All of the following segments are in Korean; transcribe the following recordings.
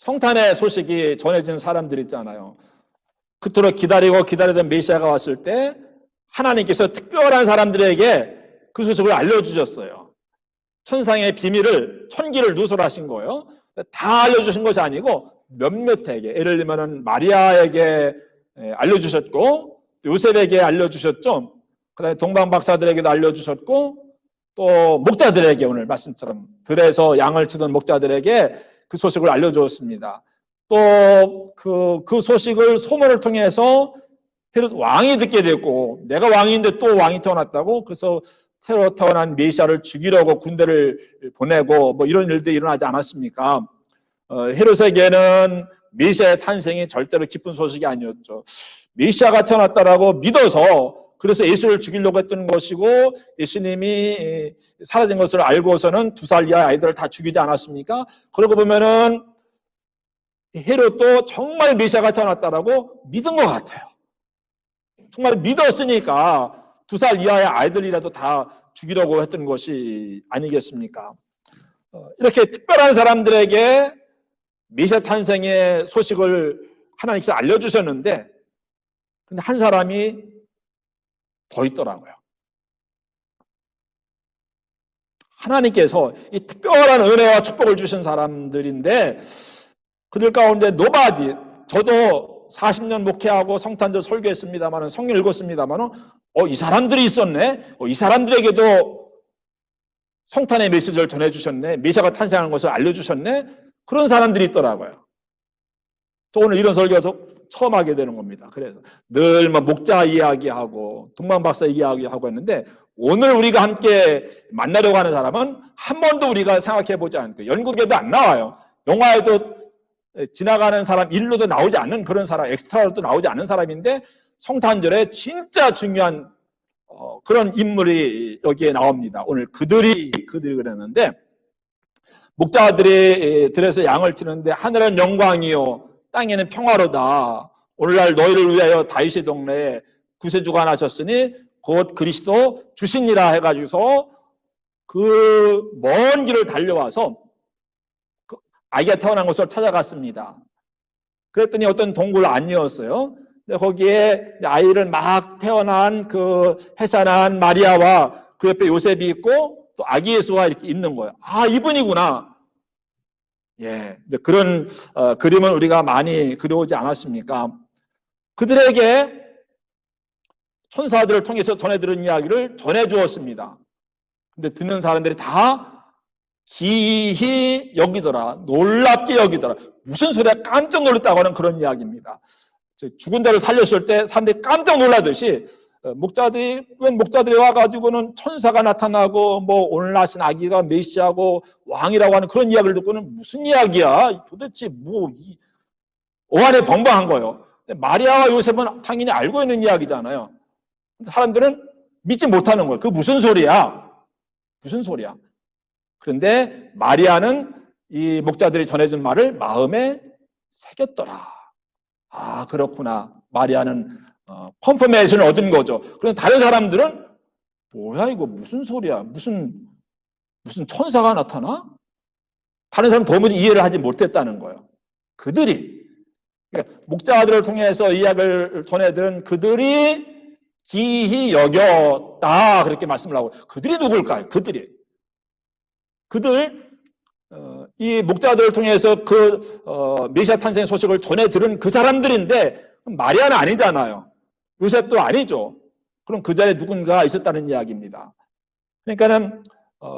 성탄의 소식이 전해진 사람들 있잖아요. 그토록 기다리던 메시아가 왔을 때 하나님께서 특별한 사람들에게 그 소식을 알려주셨어요. 천상의 비밀을, 천기를 누설하신 거예요. 다 알려주신 것이 아니고 몇몇에게, 예를 들면 마리아에게 알려주셨고, 요셉에게 알려주셨죠. 그 다음에 동방박사들에게도 알려주셨고, 또 목자들에게, 오늘 말씀처럼 들에서 양을 치던 목자들에게 그 소식을 알려주었습니다. 또 그 소식을 소문을 통해서 헤롯 왕이 듣게 됐고, 내가 왕인데 또 왕이 태어났다고, 그래서 새로 태어난 메시아를 죽이려고 군대를 보내고 뭐 이런 일도 일어나지 않았습니까? 헤롯에게는 메시아의 탄생이 절대로 기쁜 소식이 아니었죠. 메시아가 태어났다라고 믿어서, 그래서 예수를 죽이려고 했던 것이고, 예수님이 사라진 것을 알고서는 2살 이하 아이들을 다 죽이지 않았습니까? 그러고 보면은 헤롯도 정말 메시아가 태어났다라고 믿은 것 같아요. 정말 믿었으니까 2살 이하의 아이들이라도 다 죽이려고 했던 것이 아니겠습니까? 이렇게 특별한 사람들에게 메시아 탄생의 소식을 하나님께서 알려주셨는데, 근데 한 사람이 더 있더라고요. 하나님께서 이 특별한 은혜와 축복을 주신 사람들인데, 그들 가운데 노바디, 저도 40년 목회하고 성탄절 설교했습니다만, 성경 읽었습니다만, 이 사람들이 있었네. 이 사람들에게도 성탄의 메시지를 전해주셨네. 메시아가 탄생한 것을 알려주셨네. 그런 사람들이 있더라고요. 또 오늘 이런 설교에서 처음 하게 되는 겁니다. 그래서 늘 목자 이야기하고 동방박사 이야기하고 했는데, 오늘 우리가 함께 만나려고 하는 사람은 한 번도 우리가 생각해 보지 않고, 연극에도 안 나와요. 영화에도 지나가는 사람, 일로도 나오지 않는 그런 사람, 엑스트라로도 나오지 않는 사람인데, 성탄절에 진짜 중요한 그런 인물이 여기에 나옵니다. 오늘 그들이 그랬는데, 목자들이 들에서 양을 치는데 하늘은 영광이요 땅에는 평화로다. 오늘날 너희를 위하여 다윗의 동네에 구세주가 나셨으니 곧 그리스도 주시니라 해가지고서 그 먼 길을 달려와서 아이가 태어난 곳을 찾아갔습니다. 그랬더니 어떤 동굴 안이었어요. 거기에 아이를 막 태어난 그 해산한 마리아와 그 옆에 요셉이 있고 또 아기 예수가 이렇게 있는 거예요. 아, 이분이구나. 예, 그런 그림은 우리가 많이 그려오지 않았습니까? 그들에게 천사들을 통해서 전해들은 이야기를 전해주었습니다. 근데 듣는 사람들이 다 기이히 여기더라, 놀랍게 여기더라. 무슨 소리야, 깜짝 놀랐다고 하는 그런 이야기입니다. 죽은 자를 살렸을 때 사람들이 깜짝 놀라듯이 목자들이 와가지고는 천사가 나타나고 뭐 오늘 나신 아기가 메시아고 왕이라고 하는 그런 이야기를 듣고는 무슨 이야기야? 도대체 뭐 오한에 벙벙한 거예요. 마리아와 요셉은 당연히 알고 있는 이야기잖아요. 사람들은 믿지 못하는 거예요. 그 무슨 소리야? 무슨 소리야? 그런데 마리아는 이 목자들이 전해준 말을 마음에 새겼더라. 아, 그렇구나. 마리아는 컨퍼메이션을 얻은 거죠. 그런데 다른 사람들은 뭐야 이거 무슨 소리야? 무슨 천사가 나타나? 다른 사람은 도무지 이해를 하지 못했다는 거예요. 그들이, 그러니까 목자들을 통해서 이야기를 전해들은 그들이 기이히 여겼다, 그렇게 말씀을 하고. 그들이 누굴까요? 이 목자들을 통해서 메시아 탄생 소식을 전해 들은 그 사람들인데, 마리아는 아니잖아요. 요셉도 아니죠. 그럼 그 자리에 누군가 있었다는 이야기입니다. 그러니까는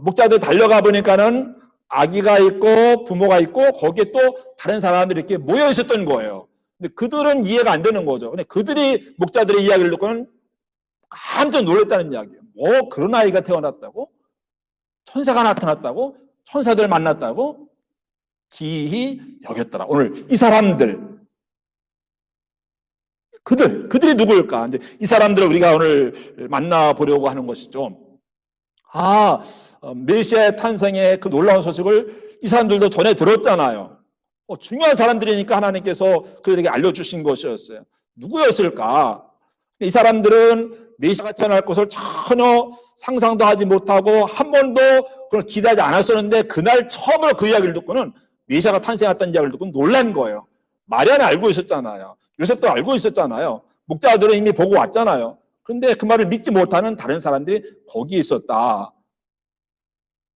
목자들 달려가 보니까는 아기가 있고 부모가 있고 거기에 또 다른 사람들이 이렇게 모여 있었던 거예요. 근데 그들은 이해가 안 되는 거죠. 근데 그들이 목자들의 이야기를 듣고는 깜짝 놀랐다는 이야기예요. 뭐 그런 아이가 태어났다고? 천사가 나타났다고? 천사들 만났다고? 기이히 여겼더라. 오늘 이 사람들, 그들이 누구일까? 이제 이 사람들을 우리가 오늘 만나보려고 하는 것이죠. 메시아의 탄생의 그 놀라운 소식을 이 사람들도 전해 들었잖아요. 중요한 사람들이니까 하나님께서 그들에게 알려주신 것이었어요. 누구였을까? 이 사람들은 메시아가 태어날 것을 전혀 상상도 하지 못하고 한 번도 그걸 기대하지 않았었는데, 그날 처음으로 그 이야기를 듣고는 메시아가 탄생했다는 이야기를 듣고 놀란 거예요. 마리아는 알고 있었잖아요. 요셉도 알고 있었잖아요. 목자들은 이미 보고 왔잖아요. 그런데 그 말을 믿지 못하는 다른 사람들이 거기 있었다.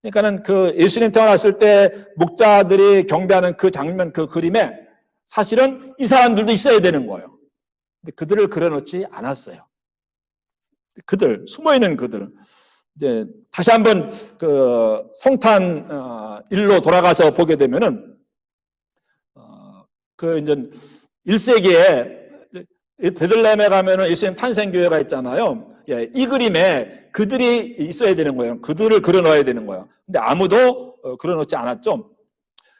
그러니까는 그 예수님 태어났을 때 목자들이 경배하는 그 장면, 그 그림에 사실은 이 사람들도 있어야 되는 거예요. 근데 그들을 그려놓지 않았어요. 그들, 숨어있는 그들. 이제 다시 한번 그 성탄 일로 돌아가서 보게 되면은 그 이제 1세기에 베들레헴에 가면은 예수님 탄생교회가 있잖아요. 예, 이 그림에 그들이 있어야 되는 거예요. 그들을 그려넣어야 되는 거예요. 근데 아무도 그려놓지 않았죠.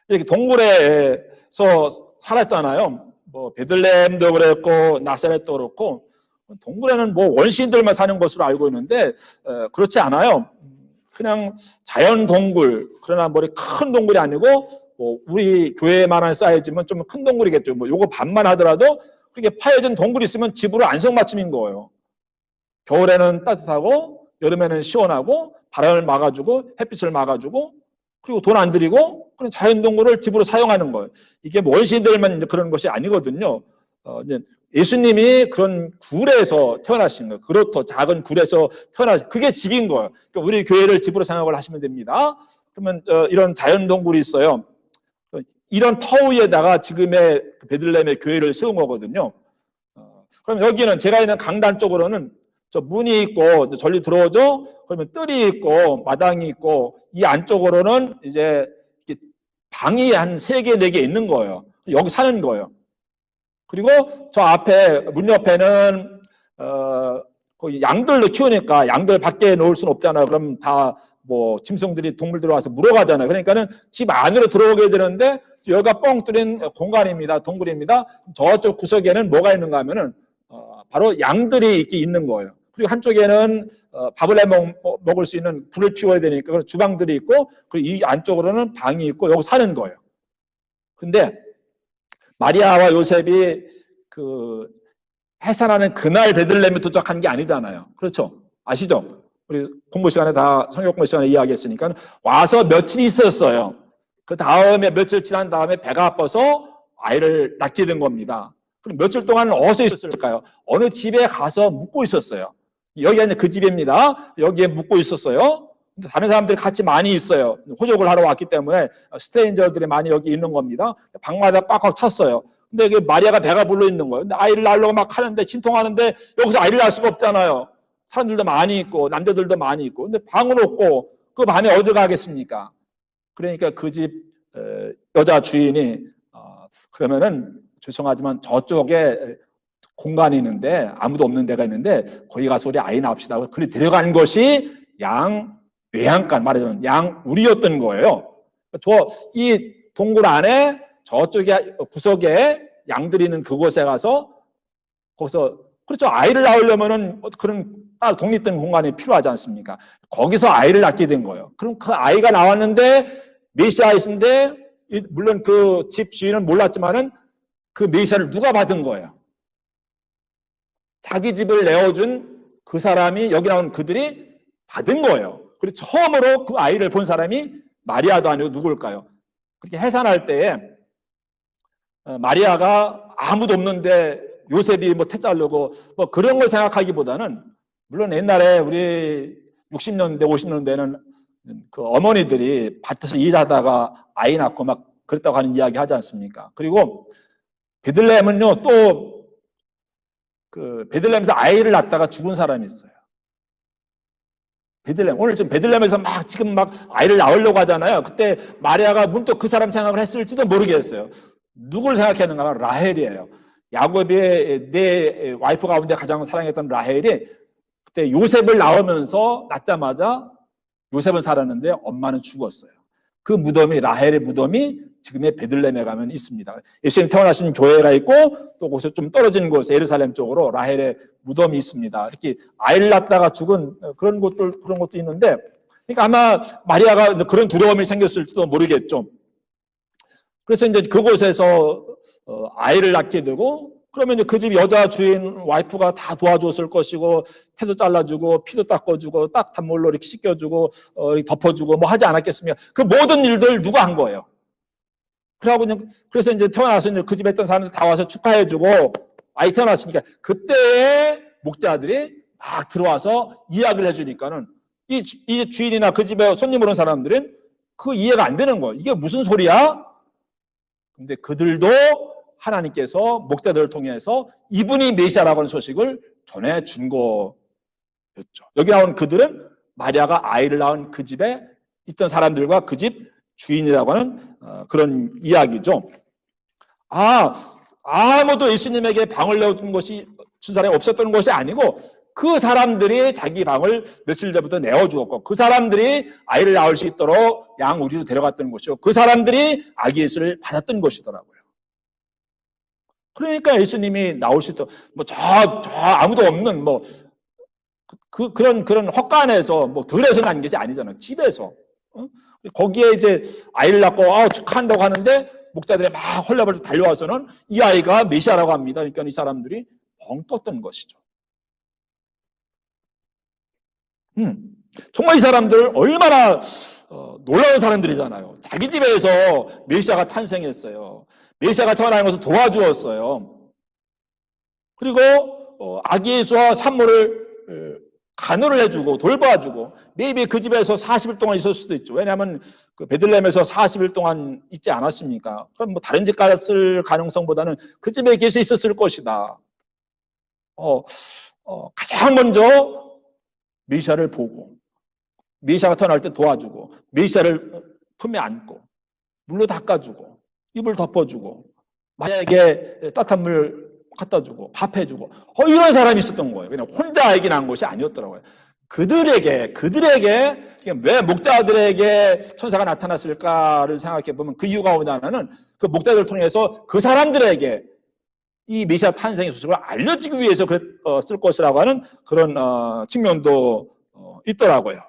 이렇게 동굴에서 살았잖아요. 뭐 베들레헴도 그랬고 나사렛도 그렇고 동굴에는 뭐 원시인들만 사는 것으로 알고 있는데 그렇지 않아요. 그냥 자연 동굴, 그러나 뭐 큰 동굴이 아니고 뭐 우리 교회만한 사이즈면 좀 큰 동굴이겠죠. 뭐 요거 반만 하더라도 그렇게 파여진 동굴이 있으면 집으로 안성맞춤인 거예요. 겨울에는 따뜻하고 여름에는 시원하고 바람을 막아주고 햇빛을 막아주고 그리고 돈 안 들이고 그런 자연 동굴을 집으로 사용하는 거예요. 이게 뭐 원시인들만 그런 것이 아니거든요. 이제 예수님이 그런 굴에서 태어나신 거예요. 그렇도 작은 굴에서 태어나신 그게 집인 거예요. 그러니까 우리 교회를 집으로 생각을 하시면 됩니다. 그러면 이런 자연 동굴이 있어요. 이런 터 위에다가 지금의 베들레헴의 교회를 세운 거거든요. 그럼 여기는 제가 있는 강단 쪽으로는 저 문이 있고 전리 들어오죠. 그러면 뜰이 있고 마당이 있고 이 안쪽으로는 이제 방이 한 3개, 4개 있는 거예요. 여기 사는 거예요. 그리고 저 앞에 문 옆에는 거기 양들도 키우니까 양들 밖에 놓을 수는 없잖아요. 그럼 다 뭐 짐승들이 동물들이 와서 물어가잖아요. 그러니까는 집 안으로 들어오게 되는데 여기가 뻥 뚫린 공간입니다. 동굴입니다. 저쪽 구석에는 뭐가 있는가 하면은 바로 양들이 이렇게 있는 거예요. 그리고 한쪽에는 밥을 해 먹을 수 있는 불을 피워야 되니까 주방들이 있고 그리고 이 안쪽으로는 방이 있고 여기 사는 거예요. 근데 마리아와 요셉이 그 해산하는 그날 베들레헴에 도착한 게 아니잖아요. 그렇죠? 아시죠? 우리 공부 시간에 다 성경 공부 시간에 이야기했으니까 와서 며칠 있었어요. 그 다음에 며칠 지난 다음에 배가 아파서 아이를 낳게 된 겁니다. 그럼 며칠 동안 어디서 있었을까요? 어느 집에 가서 묵고 있었어요. 여기가 이제 그 집입니다. 여기에 묵고 있었어요. 근데 다른 사람들이 같이 많이 있어요. 호적을 하러 왔기 때문에 스트레인저들이 많이 여기 있는 겁니다. 방마다 꽉꽉 찼어요. 근데 이게 마리아가 배가 불러 있는 거예요. 근데 아이를 낳으려고 막 하는데 진통하는데 여기서 아이를 낳을 수가 없잖아요. 사람들도 많이 있고 남자들도 많이 있고 근데 방은 없고 그 밤에 어디 가겠습니까? 그러니까 그 집 여자 주인이 그러면은 죄송하지만 저쪽에 공간이 있는데 아무도 없는 데가 있는데 거기 가서 우리 아이 낳읍시다. 그리 데려간 것이 양 외양간 말하자면 양 우리였던 거예요. 이 동굴 안에 저쪽에 구석에 양들이 있는 그곳에 가서 거기서 그렇죠. 아이를 낳으려면은 그런 따로 독립된 공간이 필요하지 않습니까? 거기서 아이를 낳게 된 거예요. 그럼 그 아이가 나왔는데 메시아이신데 물론 그 집 주인은 몰랐지만은 그 메시아를 누가 받은 거예요? 자기 집을 내어준 그 사람이 여기 나온 그들이 받은 거예요. 그리고 처음으로 그 아이를 본 사람이 마리아도 아니고 누굴까요? 그렇게 해산할 때에 마리아가 아무도 없는데 요셉이 뭐 태자르고 뭐 그런 걸 생각하기보다는 물론 옛날에 우리 60년대 50년대는 그 어머니들이 밭에서 일하다가 아이 낳고 막 그랬다고 하는 이야기 하지 않습니까? 그리고 베들레헴은요 또 그 베들레헴에서 아이를 낳다가 죽은 사람이 있어요. 베들레헴 오늘 지금 베들레헴에서 막 지금 막 아이를 낳으려고 하잖아요. 그때 마리아가 문득 그 사람 생각을 했을지도 모르겠어요. 누굴 생각했는가 하면 라헬이에요. 야곱의 내 와이프 가운데 가장 사랑했던 라헬이 그때 요셉을 낳으면서 낳자마자 요셉은 살았는데 엄마는 죽었어요. 그 무덤이 라헬의 무덤이 지금의 베들레헴에 가면 있습니다. 예수님 태어나신 교회가 있고 또 거기서 좀 떨어진 곳에 예루살렘 쪽으로 라헬의 무덤이 있습니다. 이렇게 아이를 낳다가 죽은 그런 것도 있는데 그러니까 아마 마리아가 그런 두려움이 생겼을지도 모르겠죠. 그래서 이제 그곳에서 아이를 낳게 되고 그러면 이제 그 집 여자 주인 와이프가 다 도와줬을 것이고 태도 잘라주고 피도 닦아주고 딱 단물로 이렇게 씻겨주고 덮어주고 뭐 하지 않았겠습니까? 그 모든 일들 누가 한 거예요? 그래서 이제 태어나서 이제 그 집에 있던 사람들 다 와서 축하해주고 아이 태어났으니까 그때의 목자들이 막 들어와서 이야기를 해주니까는 이 주인이나 그 집에 손님으로 온 사람들은 그 이해가 안 되는 거예요. 이게 무슨 소리야? 근데 그들도 하나님께서 목자들을 통해서 이분이 메시아라고 하는 소식을 전해준 거였죠. 여기 나온 그들은 마리아가 아이를 낳은 그 집에 있던 사람들과 그 집 주인이라고 하는 그런 이야기죠. 아무도 예수님에게 방을 준 사람이 없었던 것이 아니고 그 사람들이 자기 방을 며칠 전부터 내어주었고 그 사람들이 아이를 낳을 수 있도록 양우리로 데려갔던 것이고 그 사람들이 아기 예수를 받았던 것이더라고요. 그러니까 예수님이 나올 수 있도록 아무도 없는 그런 헛간에서 들에서 난 것이 아니잖아요. 집에서. 거기에 이제 아이를 낳고 축하한다고 하는데 목자들이 막 헐레벌떡 달려와서는 이 아이가 메시아라고 합니다. 그러니까 이 사람들이 벙 떴던 것이죠. 정말 이 사람들 얼마나 놀라운 사람들이잖아요. 자기 집에서 메시아가 탄생했어요. 메시아가 태어나는 것을 도와주었어요. 그리고 아기 예수와 산모를 간호를 해주고 돌봐주고 maybe 그 집에서 40일 동안 있을 수도 있죠. 왜냐하면 그 베들레헴에서 40일 동안 있지 않았습니까? 그럼 다른 집 갔을 가능성보다는 그 집에 계속 있었을 것이다. 가장 먼저 메시아를 보고 메시아가 태어날 때 도와주고 메시아를 품에 안고 물로 닦아주고 입을 덮어주고 만약에 따뜻한 물 갖다주고 밥해주고 이런 사람이 있었던 거예요. 그냥 혼자 아기 낳은 것이 아니었더라고요. 그들에게 왜 목자들에게 천사가 나타났을까를 생각해 보면 그 이유가 뭐냐면은 그 목자들을 통해서 그 사람들에게 이 메시아 탄생의 소식을 알려주기 위해서 쓸 것이라고 하는 그런 측면도 있더라고요.